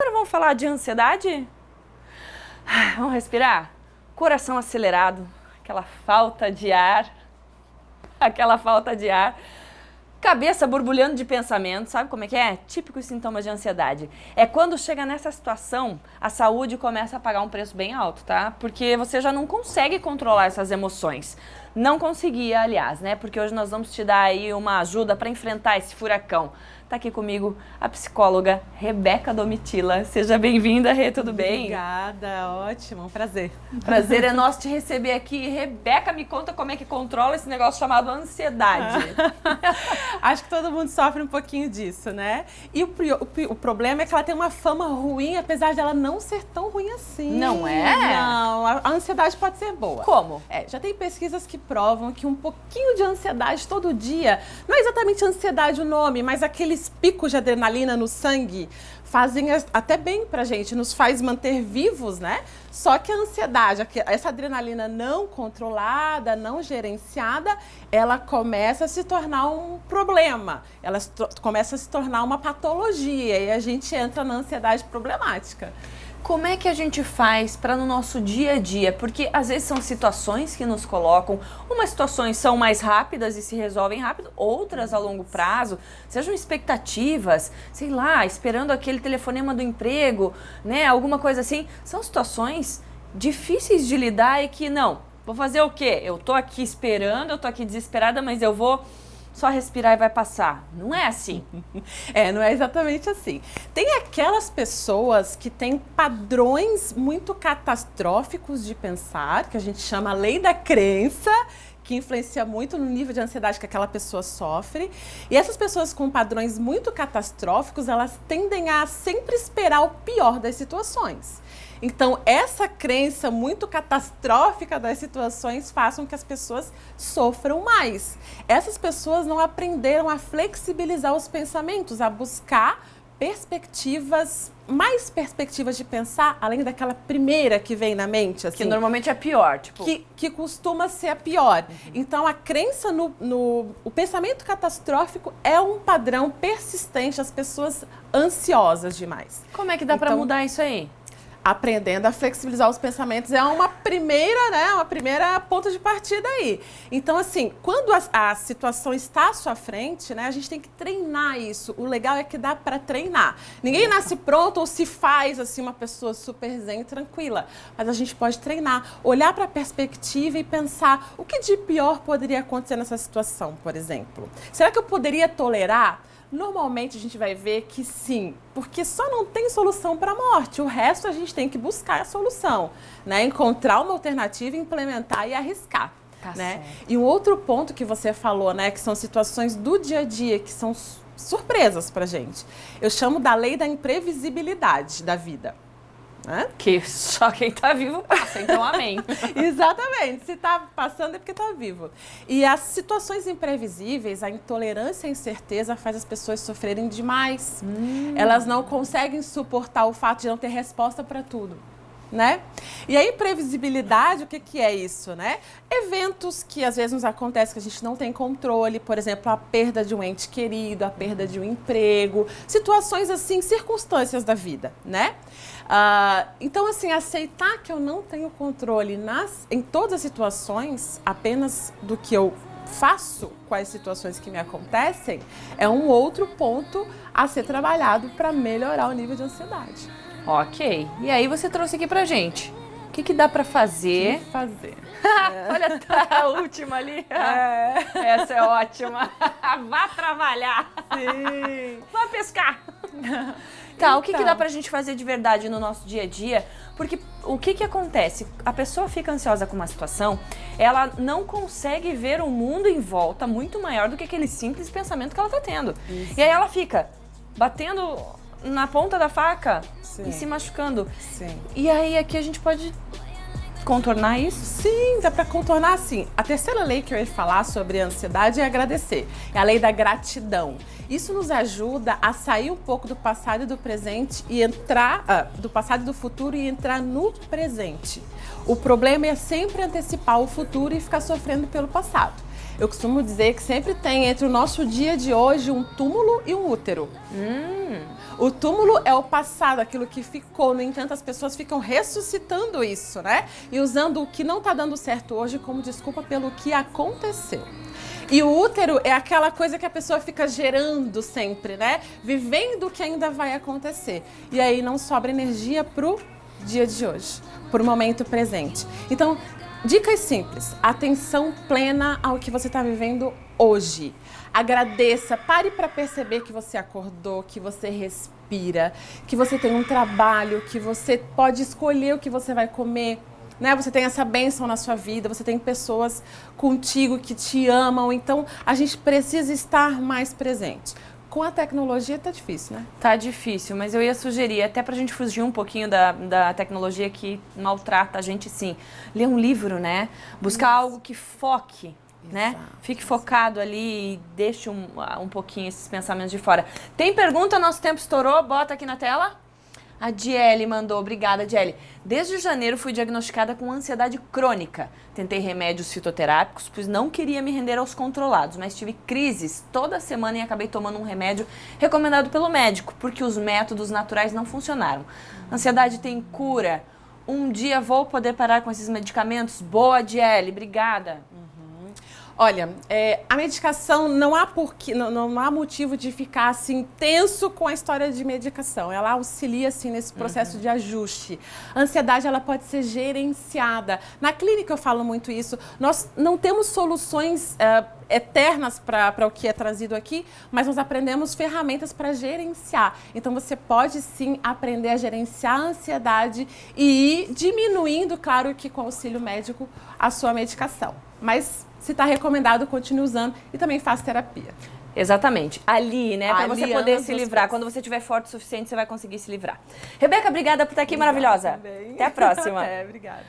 Agora vamos falar de ansiedade? Vamos respirar? Coração acelerado, aquela falta de ar, cabeça borbulhando de pensamento, sabe como é que é? Típicos sintomas de ansiedade. É quando chega nessa situação, a saúde começa a pagar um preço bem alto, tá? Porque você já não consegue controlar essas emoções. Não conseguia, aliás, né? Porque hoje nós vamos te dar aí uma ajuda para enfrentar esse furacão. Tá aqui comigo a psicóloga Rebeca Domitila. Seja bem-vinda, Rê, tudo bem? Obrigada, ótimo, um prazer. Prazer é nosso te receber aqui. Rebeca, me conta como é que controla esse negócio chamado ansiedade. Acho que todo mundo sofre um pouquinho disso, né? E o problema é que ela tem uma fama ruim, apesar de ela não ser tão ruim assim. Não é? Não, a ansiedade pode ser boa. Como? Já tem pesquisas que provam que um pouquinho de ansiedade todo dia, não é exatamente ansiedade o nome, mas aqueles picos de adrenalina no sangue fazem até bem pra gente, nos faz manter vivos, né? Só que a ansiedade, essa adrenalina não controlada, não gerenciada, ela começa a se tornar um problema, ela começa a se tornar uma patologia e a gente entra na ansiedade problemática. Como é que a gente faz para no nosso dia a dia? Porque às vezes são situações que nos colocam, umas situações são mais rápidas e se resolvem rápido, outras a longo prazo, sejam expectativas, sei lá, esperando aquele telefonema do emprego, né, alguma coisa assim. São situações difíceis de lidar e que não, vou fazer o quê? Eu tô aqui esperando, eu tô aqui desesperada, mas eu vou só respirar e vai passar. Não é assim. Não é exatamente assim. Tem aquelas pessoas que têm padrões muito catastróficos de pensar, que a gente chama lei da crença, que influencia muito no nível de ansiedade que aquela pessoa sofre. E essas pessoas com padrões muito catastróficos, elas tendem a sempre esperar o pior das situações. Então, essa crença muito catastrófica das situações faz com que as pessoas sofram mais. Essas pessoas não aprenderam a flexibilizar os pensamentos, a buscar mais perspectivas de pensar, além daquela primeira que vem na mente. Assim, que normalmente é pior, tipo... Que costuma ser a pior. Então, a crença o pensamento catastrófico é um padrão persistente, as pessoas ansiosas demais. Como é que dá para mudar isso aí? Aprendendo a flexibilizar os pensamentos é uma primeira ponto de partida aí. Então, assim, quando a situação está à sua frente, né, a gente tem que treinar isso. O legal é que dá para treinar. Ninguém nasce pronto ou se faz, assim, uma pessoa super zen e tranquila. Mas a gente pode treinar, olhar para a perspectiva e pensar o que de pior poderia acontecer nessa situação, por exemplo. Será que eu poderia tolerar? Normalmente a gente vai ver que sim, porque só não tem solução para a morte. O resto a gente tem que buscar a solução, né? Encontrar uma alternativa, implementar e arriscar. Tá, né? certo. E um outro ponto que você falou, né, que são situações do dia a dia que são surpresas para a gente. Eu chamo da lei da imprevisibilidade da vida. Que só quem tá vivo passa, então amém. Exatamente, se tá passando é porque tá vivo. E as situações imprevisíveis, a intolerância à incerteza faz as pessoas sofrerem demais. Elas não conseguem suportar o fato de não ter resposta para tudo, né? E a imprevisibilidade, o que é isso, né? Eventos que às vezes nos acontecem que a gente não tem controle, por exemplo, a perda de um ente querido, a perda de um emprego, situações assim, circunstâncias da vida, né? Então, assim, aceitar que eu não tenho controle em todas as situações, apenas do que eu faço com as situações que me acontecem, é um outro ponto a ser trabalhado para melhorar o nível de ansiedade. Ok. E aí você trouxe aqui pra gente. O que dá pra fazer? O que fazer? Olha a última ali. Essa é ótima. Vá trabalhar. Sim. Vá pescar. Tá, o que dá pra gente fazer de verdade no nosso dia a dia? Porque o que acontece? A pessoa fica ansiosa com uma situação, ela não consegue ver o mundo em volta muito maior do que aquele simples pensamento que ela tá tendo. Isso. E aí ela fica batendo na ponta da faca. Sim. E se machucando. Sim. E aí aqui a gente pode contornar isso? Sim, dá para contornar sim. A terceira lei que eu ia falar sobre a ansiedade é agradecer. É a lei da gratidão. Isso nos ajuda a sair um pouco do passado e do presente e entrar, do passado e do futuro e entrar no presente. O problema é sempre antecipar o futuro e ficar sofrendo pelo passado. Eu costumo dizer que sempre tem entre o nosso dia de hoje um túmulo e um útero. O túmulo é o passado, aquilo que ficou. No entanto, as pessoas ficam ressuscitando isso, né? E usando o que não está dando certo hoje como desculpa pelo que aconteceu. E o útero é aquela coisa que a pessoa fica gerando sempre, né? Vivendo o que ainda vai acontecer. E aí não sobra energia pro dia de hoje, pro momento presente. Então, dicas simples. Atenção plena ao que você está vivendo hoje. Agradeça, pare para perceber que você acordou, que você respira, que você tem um trabalho, que você pode escolher o que você vai comer. Né? Você tem essa bênção na sua vida, você tem pessoas contigo que te amam, então a gente precisa estar mais presente. Com a tecnologia tá difícil, né? Tá difícil, mas eu ia sugerir, até pra gente fugir um pouquinho da tecnologia que maltrata a gente, sim, ler um livro, né? Buscar algo que foque, né? Fique focado ali e deixe um pouquinho esses pensamentos de fora. Tem pergunta? Nosso tempo estourou, bota aqui na tela. A Diele mandou, obrigada Diele. Desde janeiro fui diagnosticada com ansiedade crônica. Tentei remédios fitoterápicos, pois não queria me render aos controlados, mas tive crises toda semana e acabei tomando um remédio recomendado pelo médico, porque os métodos naturais não funcionaram. Ansiedade tem cura. Um dia vou poder parar com esses medicamentos? Boa, Diele, obrigada. Olha, a medicação não há motivo de ficar assim tenso com a história de medicação. Ela auxilia assim nesse processo de ajuste. A ansiedade ela pode ser gerenciada. Na clínica eu falo muito isso. Nós não temos soluções eternas para o que é trazido aqui, mas nós aprendemos ferramentas para gerenciar. Então você pode sim aprender a gerenciar a ansiedade e ir diminuindo, claro que com auxílio médico, a sua medicação. Mas se está recomendado, continue usando e também faça terapia. Exatamente. Ali, né? Para você poder se livrar. Quando você estiver forte o suficiente, você vai conseguir se livrar. Rebeca, obrigada por estar aqui, maravilhosa. Também. Até a próxima. Até, obrigada.